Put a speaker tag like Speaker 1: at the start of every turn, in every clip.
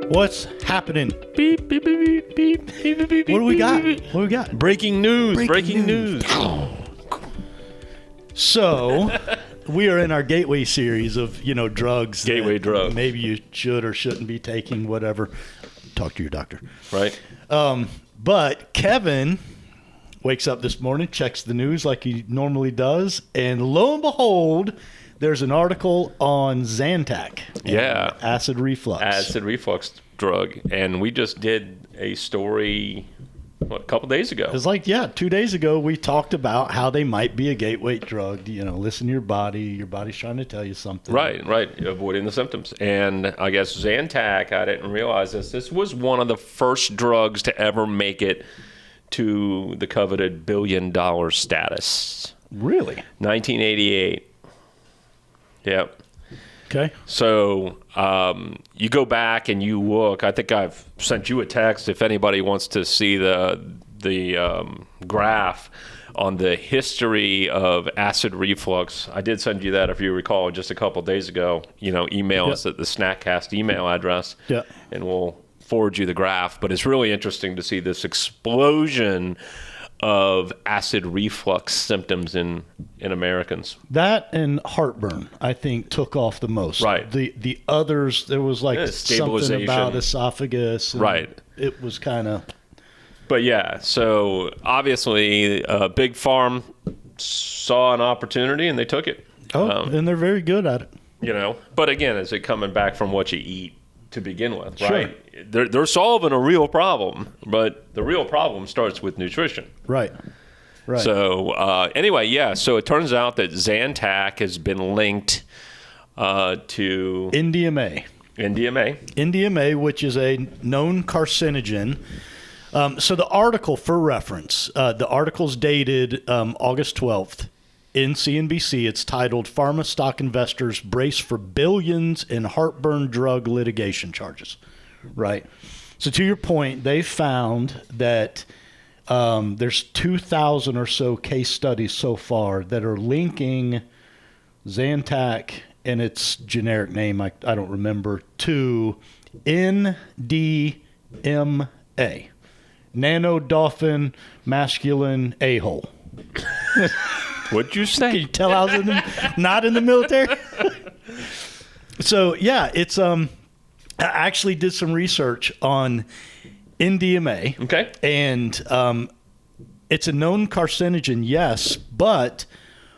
Speaker 1: What's happening? Beep, beep, beep, beep, beep, beep, beep, what do we got? What do we got?
Speaker 2: Breaking news.
Speaker 1: So, we are in our gateway series of, drugs.
Speaker 2: Gateway drugs.
Speaker 1: Maybe you should or shouldn't be taking, whatever. Talk to your doctor.
Speaker 2: Right.
Speaker 1: But Kevin wakes up this morning, checks the news like he normally does, and lo and behold, there's an article on Zantac.
Speaker 2: Yeah.
Speaker 1: Acid reflux.
Speaker 2: Acid reflux drug. And we just did a story, a couple days ago.
Speaker 1: It was 2 days ago, we talked about how they might be a gateway drug. Listen to your body. Your body's trying to tell you something.
Speaker 2: Right. Avoiding the symptoms. And I guess Zantac, I didn't realize this. This was one of the first drugs to ever make it to the coveted $1 billion status.
Speaker 1: Really?
Speaker 2: 1988. Yep.
Speaker 1: Okay.
Speaker 2: So you go back and you look. I think I've sent you a text if anybody wants to see the graph on the history of acid reflux. I did send you that, if you recall, just a couple of days ago. Email us at the Snackcast email address, and we'll forward you the graph. But it's really interesting to see this explosion of acid reflux symptoms in Americans.
Speaker 1: That and heartburn, I think, took off the most.
Speaker 2: Right.
Speaker 1: The others, there was something about esophagus.
Speaker 2: Right.
Speaker 1: It was kind of...
Speaker 2: But yeah, so obviously Big Farm saw an opportunity and they took it.
Speaker 1: And they're very good at it.
Speaker 2: But again, is it coming back from what you eat to begin with,
Speaker 1: sure.
Speaker 2: right? They're solving a real problem, but the real problem starts with nutrition.
Speaker 1: Right.
Speaker 2: So anyway, so it turns out that Zantac has been linked to
Speaker 1: NDMA. NDMA, which is a known carcinogen. So the article, for reference, the article's dated August 12th in CNBC. It's titled, "Pharma Stock Investors Brace for Billions in Heartburn Drug Litigation Charges." Right. So to your point, they found that there's 2,000 or so case studies so far that are linking Zantac and its generic name, I don't remember, to NDMA. Nano Dolphin Masculine A-hole.
Speaker 2: What'd you say?
Speaker 1: Can you tell I was not in the military? So, yeah, it's I actually did some research on NDMA.
Speaker 2: Okay.
Speaker 1: And it's a known carcinogen, yes, but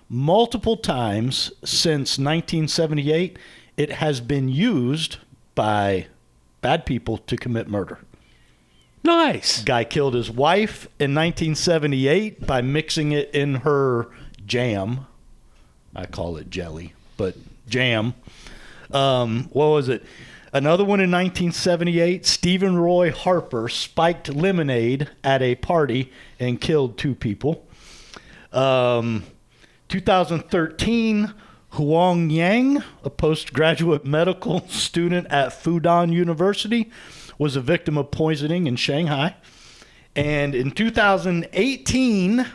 Speaker 1: multiple times since 1978, it has been used by bad people to commit murder.
Speaker 2: Nice.
Speaker 1: Guy killed his wife in 1978 by mixing it in her jam. I call it jelly, but jam. What was it? Another one in 1978, Stephen Roy Harper spiked lemonade at a party and killed 2 people. 2013, Huang Yang, a postgraduate medical student at Fudan University, was a victim of poisoning in Shanghai. And in 2018,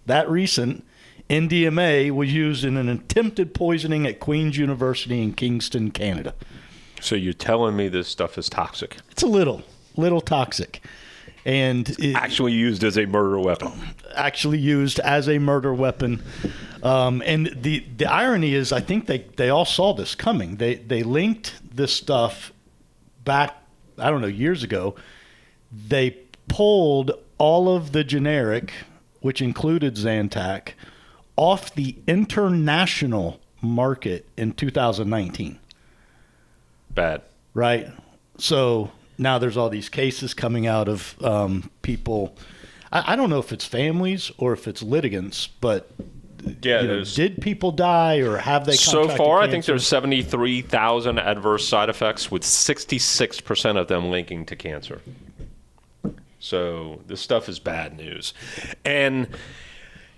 Speaker 1: that recent, NDMA was used in an attempted poisoning at Queen's University in Kingston, Canada.
Speaker 2: So you're telling me this stuff is toxic?
Speaker 1: It's a little toxic. And
Speaker 2: actually used as a murder weapon.
Speaker 1: And the irony is, I think they all saw this coming. They linked this stuff back, years ago. They pulled all of the generic, which included Zantac, off the international market in 2019.
Speaker 2: Bad.
Speaker 1: Right? So now there's all these cases coming out of people. I don't know if it's families or if it's litigants, but did people die or have they contracted
Speaker 2: so far,
Speaker 1: cancer?
Speaker 2: I think there's 73,000 adverse side effects, with 66% of them linking to cancer. So this stuff is bad news. And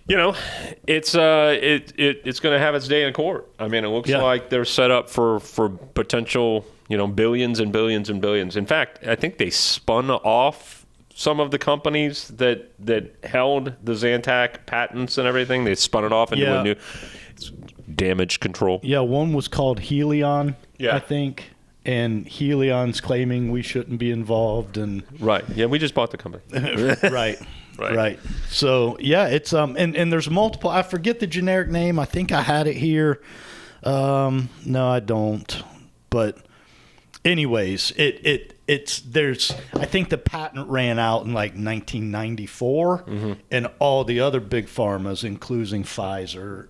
Speaker 2: it's going to have its day in court. I mean, it looks like they're set up for potential, billions and billions and billions. In fact, I think they spun off some of the companies that held the Zantac patents and everything. They spun it off into a new damage control.
Speaker 1: Yeah, one was called Helion, I think. and Helion's claiming we shouldn't be involved, and
Speaker 2: Right. Yeah, we just bought the company.
Speaker 1: Right. So yeah, it's and there's multiple. I forget the generic name. I think I had it here. No, I don't. But anyways, I think the patent ran out in like 1994, and all the other big pharmas, including Pfizer,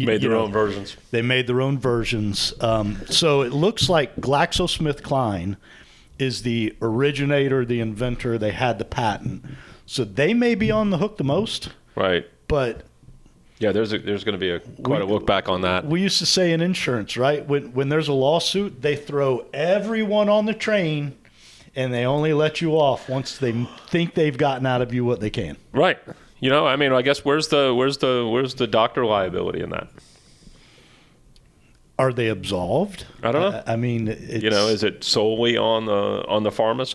Speaker 2: Made their own versions.
Speaker 1: They made their own versions. So it looks like GlaxoSmithKline is the originator, the inventor. They had the patent. So they may be on the hook the most.
Speaker 2: Right.
Speaker 1: But
Speaker 2: yeah, there's going to be quite a look back on that.
Speaker 1: We used to say in insurance, right? When there's a lawsuit, they throw everyone on the train, and they only let you off once they think they've gotten out of you what they can.
Speaker 2: Right. I mean, I guess where's the doctor liability in that?
Speaker 1: Are they absolved?
Speaker 2: I don't know.
Speaker 1: I mean,
Speaker 2: is it solely on the pharmas?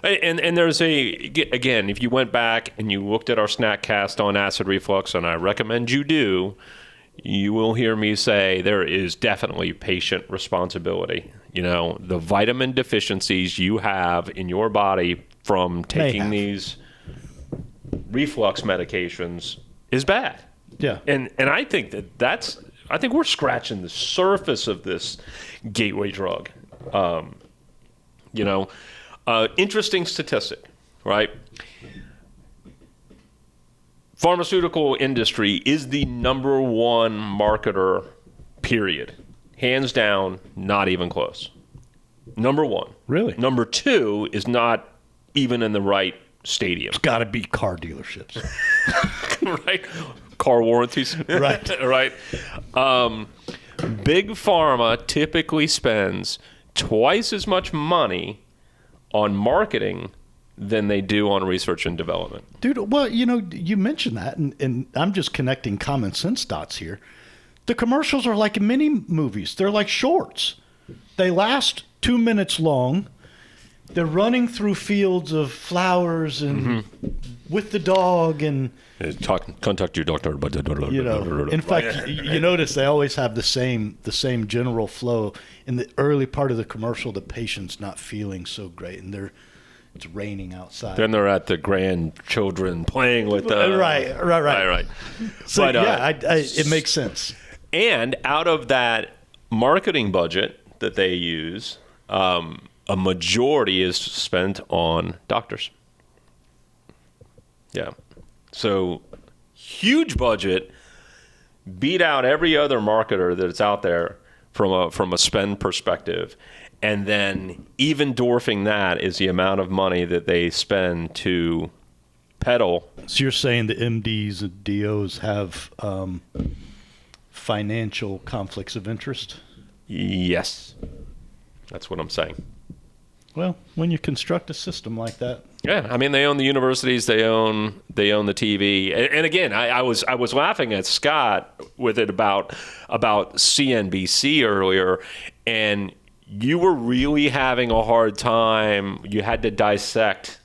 Speaker 2: And there's again, if you went back and you looked at our snack cast on acid reflux, and I recommend you do, you will hear me say there is definitely patient responsibility. The vitamin deficiencies you have in your body from taking these reflux medications is bad.
Speaker 1: Yeah.
Speaker 2: And I think I think we're scratching the surface of this gateway drug. Interesting statistic, right? Pharmaceutical industry is the number one marketer, period. Hands down, not even close. Number one.
Speaker 1: Really?
Speaker 2: Number two is not even in the right stadium.
Speaker 1: It's got to be car dealerships.
Speaker 2: Right? Car warranties.
Speaker 1: Right.
Speaker 2: Right. Big Pharma typically spends twice as much money on marketing than they do on research and development.
Speaker 1: Dude, well, you mentioned that, and I'm just connecting common sense dots here. The commercials are like mini movies. They're like shorts. They last 2 minutes long. They're running through fields of flowers and with the dog and
Speaker 2: contact your doctor.
Speaker 1: In fact, you notice they always have the same general flow. In the early part of the commercial, the patient's not feeling so great, and it's raining outside.
Speaker 2: Then they're at the grandchildren playing with the
Speaker 1: right. So it makes sense.
Speaker 2: And out of that marketing budget that they use, a majority is spent on doctors. Yeah. So huge budget, beat out every other marketer that's out there from a spend perspective. And then even dwarfing that is the amount of money that they spend to peddle.
Speaker 1: So you're saying the MDs and DOs have financial conflicts of interest?
Speaker 2: Yes. That's what I'm saying.
Speaker 1: Well, when you construct a system like that.
Speaker 2: Yeah, I mean, they own the universities, they own the TV, and again, I was laughing at Scott with it about CNBC earlier, and you were really having a hard time. You had to dissect,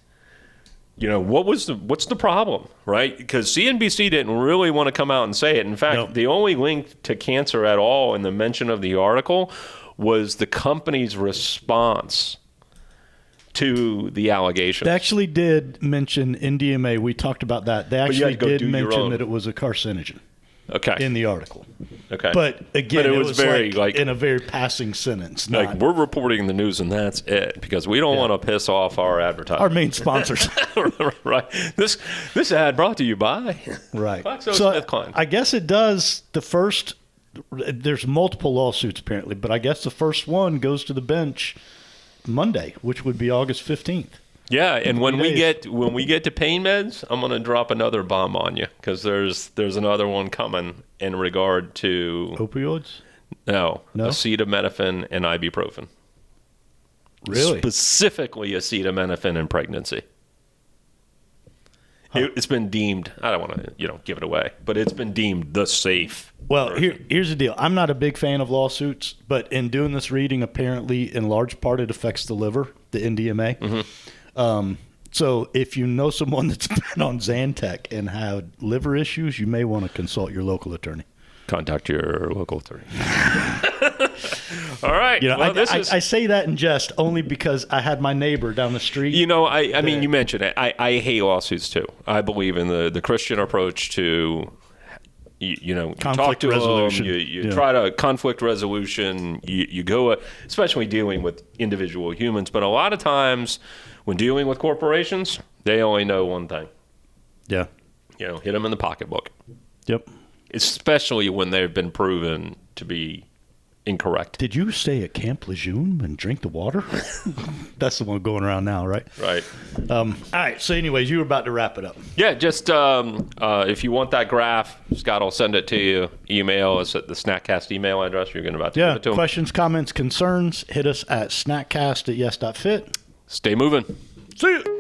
Speaker 2: what's the problem, right? Because CNBC didn't really want to come out and say it. In fact, The only link to cancer at all in the mention of the article was the company's response to the allegation.
Speaker 1: They actually did mention NDMA. We talked about that. They actually did mention that it was a carcinogen.
Speaker 2: Okay.
Speaker 1: In the article.
Speaker 2: Okay.
Speaker 1: But again, it was
Speaker 2: very
Speaker 1: in a very passing sentence.
Speaker 2: We're reporting the news and that's it, because we don't want to piss off our advertisers.
Speaker 1: Our main sponsors.
Speaker 2: Right. This ad brought to you by GlaxoSmithKline.
Speaker 1: I guess it does. There's multiple lawsuits apparently, but I guess the first one goes to the bench Monday, which would be August 15th.
Speaker 2: Yeah, and when we get to pain meds, I'm going to drop another bomb on you, because there's another one coming in regard to
Speaker 1: opioids.
Speaker 2: No, acetaminophen and ibuprofen.
Speaker 1: Really?
Speaker 2: Specifically acetaminophen in pregnancy. Huh. It's been deemed. I don't want to give it away, but it's been deemed the safe.
Speaker 1: Well, here's the deal. I'm not a big fan of lawsuits, but in doing this reading, apparently, in large part, it affects the liver, the NDMA. Mm-hmm. So if you know someone that's been on Zantac and had liver issues, you may want to consult your local attorney.
Speaker 2: Contact your local attorney. All right.
Speaker 1: You know,
Speaker 2: well,
Speaker 1: I say that in jest only because I had my neighbor down the street.
Speaker 2: You know, I mean, you mentioned it. I hate lawsuits too. I believe in the Christian approach to, you know,
Speaker 1: conflict
Speaker 2: talk to
Speaker 1: resolution.
Speaker 2: them, you try to conflict resolution. You go, especially dealing with individual humans. But a lot of times when dealing with corporations, they only know one thing.
Speaker 1: Yeah.
Speaker 2: You know, hit them in the pocketbook.
Speaker 1: Yep.
Speaker 2: Especially when they've been proven to be incorrect.
Speaker 1: Did you stay at Camp Lejeune and drink the water? That's the one going around now, right?
Speaker 2: Right.
Speaker 1: All right. So anyways, you were about to wrap it up.
Speaker 2: Yeah, just if you want that graph, Scott will send it to you. Email us at the Snackcast email address. You're going to give it to him.
Speaker 1: Questions, comments, concerns, hit us at snackcast@yes.fit.
Speaker 2: Stay moving.
Speaker 1: See you.